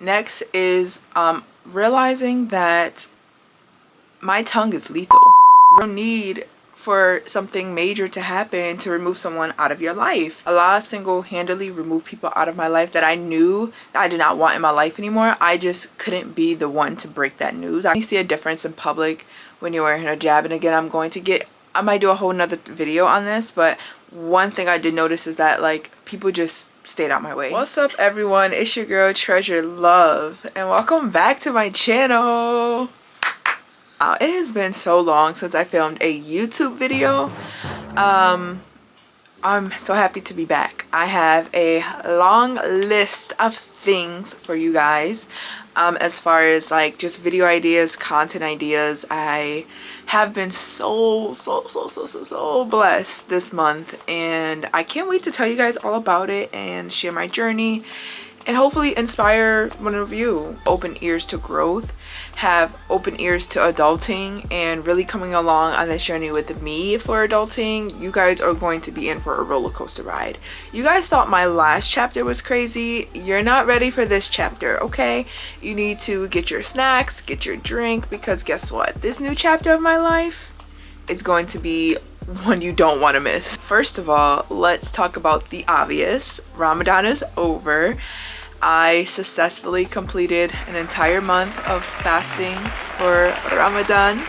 Next is realizing that my tongue is lethal. No need for something major to happen to remove someone out of your life. Allah single-handedly removed people out of my life that I knew that I did not want in my life anymore. I just couldn't be the one to break that news. I see a difference in public when you're wearing a hijab, and again, I might do a whole nother video on this, but one thing I did notice is that like people just stayed out my way. What's up everyone, it's your girl Treasurelove and welcome back to my channel. It has been so long since I filmed a YouTube video. I'm so happy to be back. I have a long list of things for you guys as far as like just video ideas, content ideas. I have been so blessed this month, and I can't wait to tell you guys all about it and share my journey and hopefully inspire one of you. Open ears to growth, have open ears to adulting, and really coming along on this journey with me for adulting. You guys are going to be in for a roller coaster ride. You guys thought my last chapter was crazy. You're not ready for this chapter, okay? You need to get your snacks, get your drink, because guess what? This new chapter of my life is going to be one you don't want to miss. First of all, let's talk about the obvious. Ramadan is over. I successfully completed an entire month of fasting for Ramadan,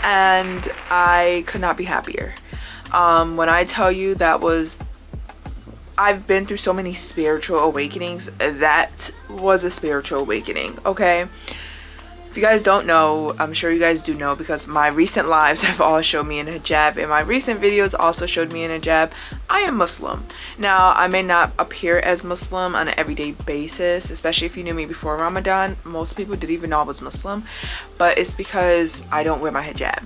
and I could not be happier. When I tell you I've been through so many spiritual awakenings, that was a spiritual awakening, okay? If you guys don't know, I'm sure you guys do know because my recent lives have all showed me in hijab, and my recent videos also showed me in hijab. I am Muslim. Now, I may not appear as Muslim on an everyday basis, especially if you knew me before Ramadan. Most people didn't even know I was Muslim, but it's because I don't wear my hijab.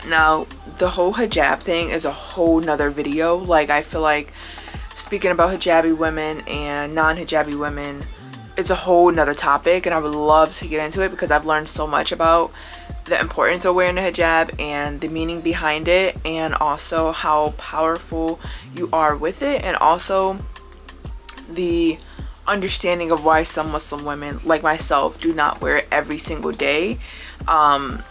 Now, the whole hijab thing is a whole nother video. Like, I feel like speaking about hijabi women and non-hijabi women, it's a whole nother topic, and I would love to get into it because I've learned so much about the importance of wearing a hijab and the meaning behind it, and also how powerful you are with it, and also the understanding of why some Muslim women like myself do not wear it every single day.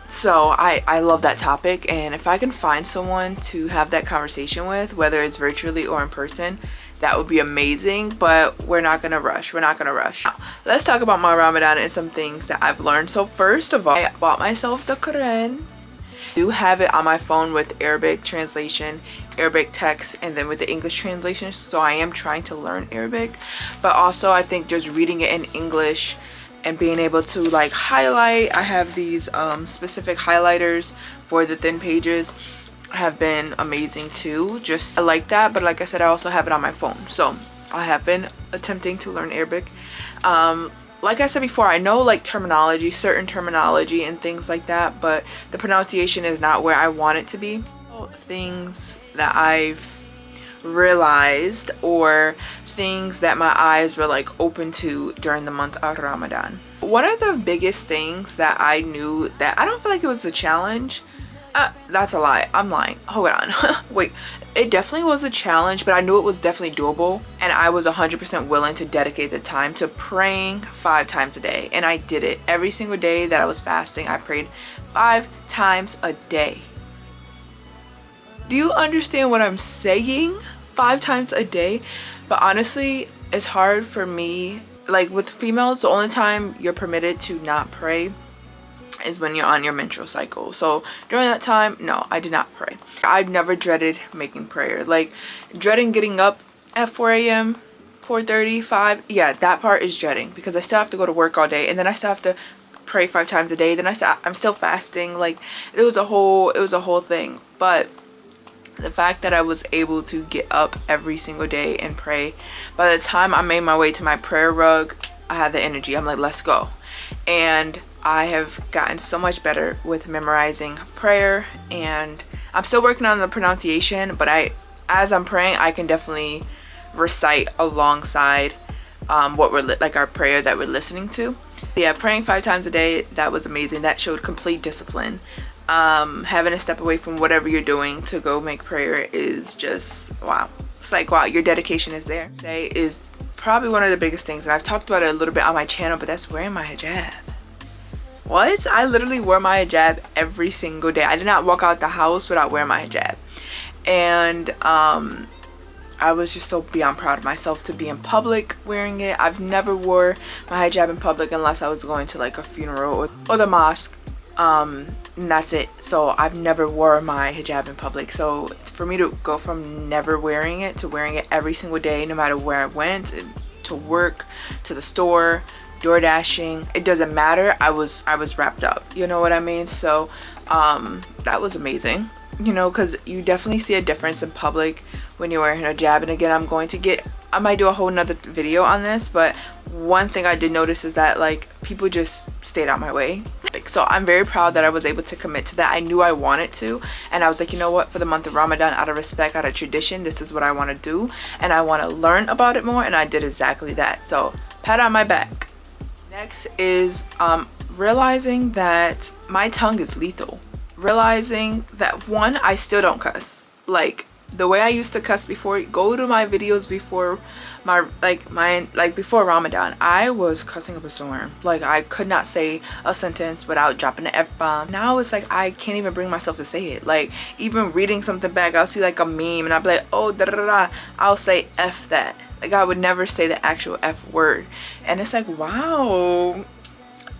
So I love that topic, and if I can find someone to have that conversation with, whether it's virtually or in person, that would be amazing, but we're not gonna rush. Now, let's talk about my Ramadan and some things that I've learned. So first of all, I bought myself the Quran. I do have it on my phone with Arabic translation, Arabic text, and then with the English translation, so I am trying to learn Arabic. But also I think just reading it in English and being able to like highlight, I have these specific highlighters for the thin pages, have been amazing too. Just I like that, but like I said, I also have it on my phone, so I have been attempting to learn Arabic. Like I said before, I know like terminology, certain terminology and things like that, but the pronunciation is not where I want it to be. Things that I've realized, or things that my eyes were like open to during the month of Ramadan. One of the biggest things that I knew that I don't feel like it was a challenge. That's a lie. I'm lying. Hold on. Wait. It definitely was a challenge, but I knew it was definitely doable, and I was 100% willing to dedicate the time to praying 5 times a day, and I did it. Every single day that I was fasting, I prayed 5 times a day. Do you understand what I'm saying? 5 times a day? But honestly, it's hard for me. Like with females, the only time you're permitted to not pray is when you're on your menstrual cycle. So during that time, no, I did not pray. I've never dreaded making prayer. Like dreading getting up at 4 a.m., 4:30, 5. Yeah, that part is dreading because I still have to go to work all day, and then I still have to pray 5 times a day. Then I'm still fasting. Like it was a whole thing. But the fact that I was able to get up every single day and pray, by the time I made my way to my prayer rug, I had the energy. I'm like, let's go. And I have gotten so much better with memorizing prayer, and I'm still working on the pronunciation, but as I'm praying, I can definitely recite alongside what we're like our prayer that we're listening to. Yeah, praying 5 times a day, that was amazing. That showed complete discipline. Having to step away from whatever you're doing to go make prayer is just wow. It's like wow, your dedication is there. Today is probably one of the biggest things, and I've talked about it a little bit on my channel, but that's wearing my hijab. What? I literally wore my hijab every single day. I did not walk out the house without wearing my hijab. And I was just so beyond proud of myself to be in public wearing it. I've never wore my hijab in public unless I was going to like a funeral or the mosque. And that's it. So I've never wore my hijab in public. So for me to go from never wearing it to wearing it every single day, no matter where I went, to work, to the store, door dashing, it doesn't matter. I was wrapped up, you know what I mean? So that was amazing, you know, because you definitely see a difference in public when you're wearing a hijab. And again, I might do a whole nother video on this, but one thing I did notice is that like people just stayed out my way. So I'm very proud that I was able to commit to that. I knew I wanted to, and I was like, you know what, for the month of Ramadan, out of respect, out of tradition, this is what I want to do, and I want to learn about it more, and I did exactly that. So pat on my back. Next is realizing that my tongue is lethal. Realizing that, one, I still don't cuss. Like the way I used to cuss before, go to my videos before before Ramadan, I was cussing up a storm. Like I could not say a sentence without dropping an F-bomb. Now it's like I can't even bring myself to say it. Like even reading something back, I'll see like a meme and I'll be like, oh da da da, I'll say F that. Like I would never say the actual F word. And it's like, wow,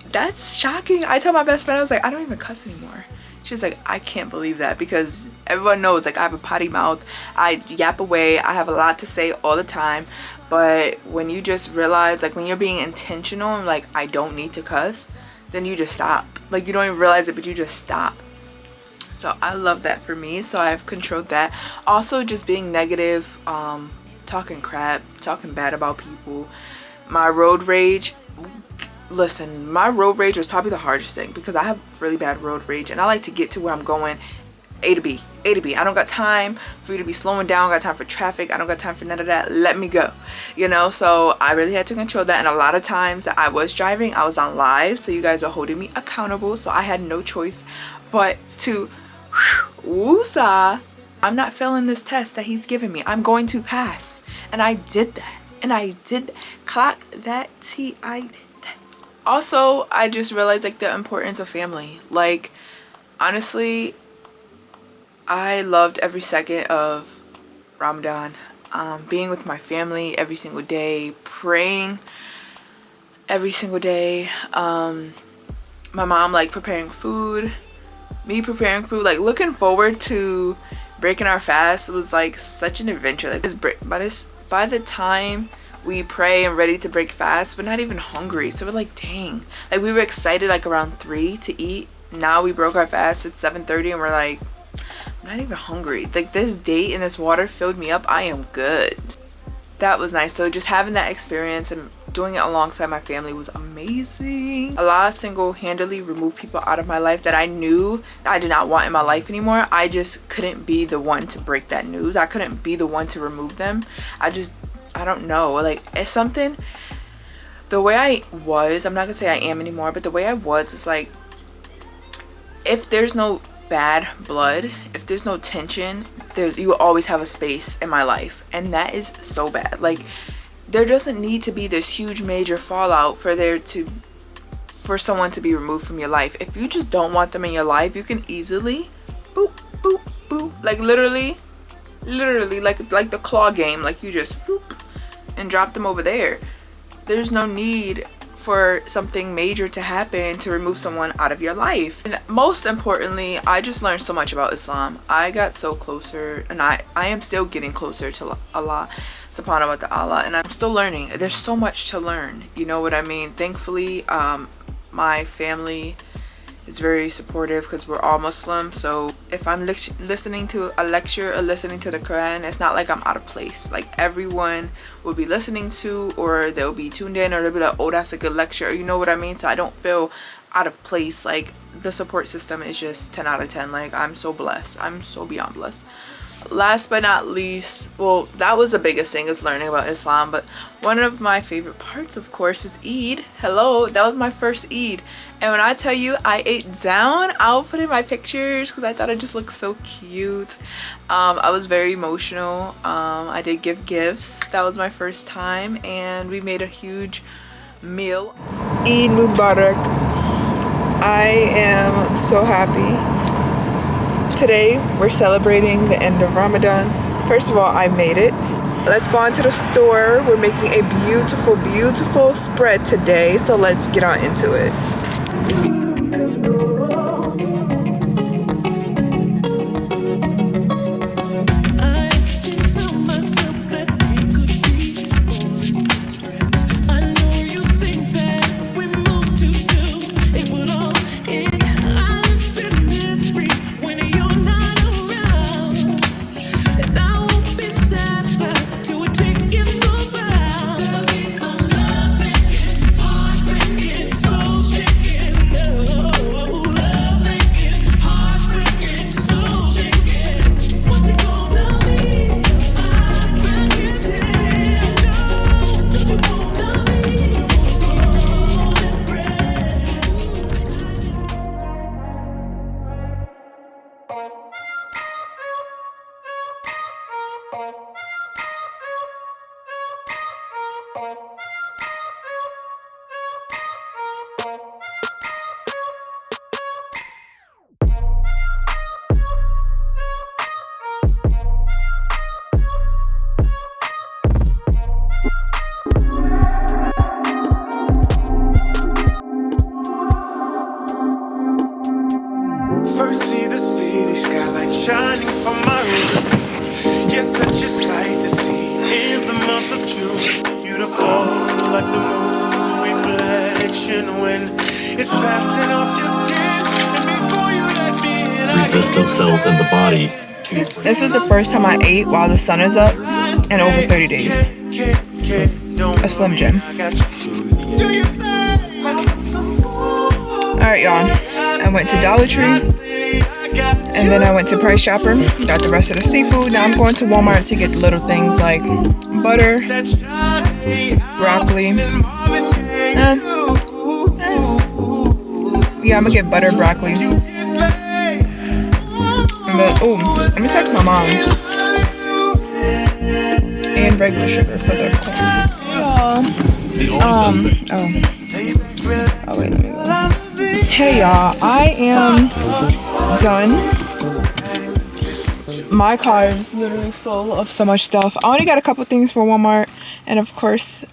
that's shocking. I tell my best friend, I was like, I don't even cuss anymore. She's like, I can't believe that, because everyone knows like I have a potty mouth, I yap away, I have a lot to say all the time. But when you just realize, like when you're being intentional and like I don't need to cuss, then you just stop. Like you don't even realize it, but you just stop. So I love that for me. So I've controlled that. Also just being negative, talking crap, talking bad about people. My road rage, listen, my road rage was probably the hardest thing, because I have really bad road rage and I like to get to where I'm going, A to B. I don't got time for you to be slowing down. I don't got time for traffic. I don't got time for none of that. Let me go, you know. So I really had to control that. And a lot of times that I was driving, I was on live, so you guys are holding me accountable. So I had no choice but to woosah. I'm not failing this test that he's giving me. I'm going to pass. And I did that. And I did that. Clock that T. I did that. Also, I just realized like the importance of family. Like honestly, I loved every second of Ramadan, being with my family every single day, praying every single day, my mom like preparing food, me preparing food, like looking forward to breaking our fast was like such an adventure. Like by the time we pray and ready to break fast, we're not even hungry. So we're like, dang, like we were excited like around 3 to eat. Now we broke our fast at 7:30 and we're like, not even hungry. Like this date and this water filled me up. I am good. That was nice. So just having that experience and doing it alongside my family was amazing. Allah single-handedly removed people out of my life that I knew that I did not want in my life anymore. I just couldn't be the one to break that news. I couldn't be the one to remove them. I don't know, like it's something, the way I was, I'm not gonna say I am anymore, but the way I was is like, if there's no bad blood, if there's no tension, you will always have a space in my life, and that is so bad. Like there doesn't need to be this huge major fallout for someone to be removed from your life. If you just don't want them in your life, you can easily boop boop boop, like literally like the claw game, like you just boop and drop them over there. There's no need for something major to happen to remove someone out of your life. And most importantly, I just learned so much about Islam. I got so closer, and I am still getting closer to Allah subhanahu wa ta'ala, and I'm still learning. There's so much to learn, you know what I mean? Thankfully, my family is very supportive because we're all Muslim. So if I'm listening to a lecture or listening to the Quran, it's not like I'm out of place. Like everyone will be listening to, or they'll be tuned in, or they'll be like, oh, that's a good lecture, or you know what I mean? So I don't feel out of place. Like the support system is just 10 out of 10. Like I'm so blessed. I'm so beyond blessed. last but not least, well, that was the biggest thing, is learning about Islam, but one of my favorite parts, of course, is Eid. Hello, that was my first Eid, and when I tell you I ate down, I'll put in my pictures because I thought it just looked so cute. I was very emotional. I did give gifts. That was my first time, and we made a huge meal. Eid Mubarak. I am so happy. Today we're celebrating the end of Ramadan. First of all, I made it. Let's go on to the store. We're making a beautiful, beautiful spread today, so let's get on into it. Shining from my room. Yes, such a sight to see in the month of June. Beautiful like the moon's reflection when it's passing off your skin. And before you let me in, resistance cells in the body. This is the first time I ate while the sun is up in over 30 days. A Slim Jim. Alright, y'all. I went to Dollar Tree. And then I went to Price Chopper, got the rest of the seafood. Now I'm going to Walmart to get the little things like butter, broccoli. Yeah, I'm gonna get butter, broccoli. Oh, let me text my mom. And regular sugar for the corn. Oh wait, let me go. Hey y'all, I am done. My car is literally full of so much stuff. I only got a couple things for Walmart, and of course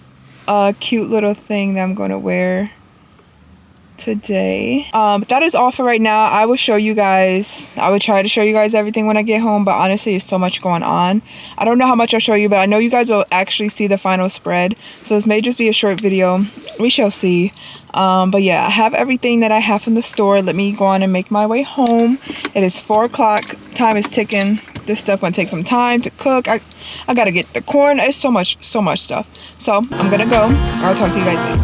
a cute little thing that I'm going to wear today. But that is all for right now. I will show you guys, I will try to show you guys everything when I get home, but honestly it's so much going on. I don't know how much I'll show you, but I know you guys will actually see the final spread, so this may just be a short video. We shall see. But yeah, I have everything that I have from the store. Let me go on and make my way home. It is 4 o'clock. Time is ticking. This stuff gonna take some time to cook. I gotta get the corn. It's so much stuff. So I'm gonna go. I'll talk to you guys later.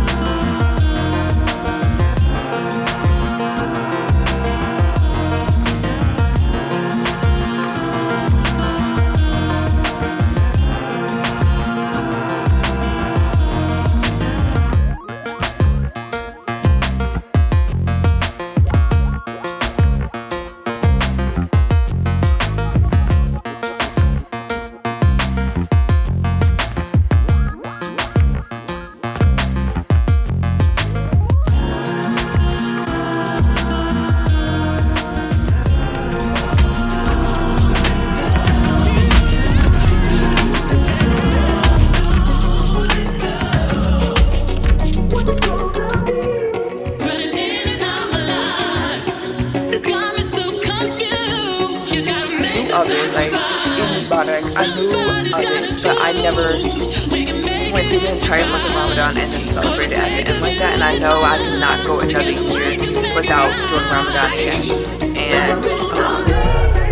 Of it, like in Mubarak, I knew of it, but I never went through the entire month of Ramadan and then celebrated at the end like that. And I know I cannot go another year without doing Ramadan again, and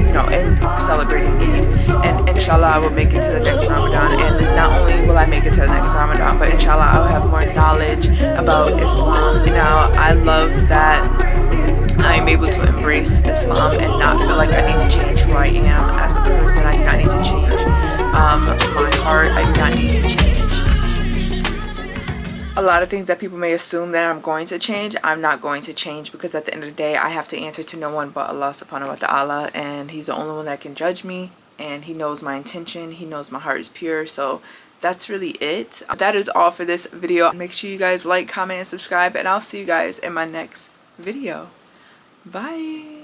you know, and celebrating Eid. And inshallah, I will make it to the next Ramadan. And not only will I make it to the next Ramadan, but inshallah, I will have more knowledge about Islam. Now, I love that I am able to embrace Islam and not feel like I need to change who I am as a person. I do not need to change my heart. I do not need to change a lot of things that people may assume that I'm going to change. I'm not going to change, because at the end of the day, I have to answer to no one but Allah subhanahu wa ta'ala, and He's the only one that can judge me, and He knows my intention. He knows my heart is pure. So that's really it. That is all for this video. Make sure you guys like, comment, and subscribe, and I'll see you guys in my next video. Bye.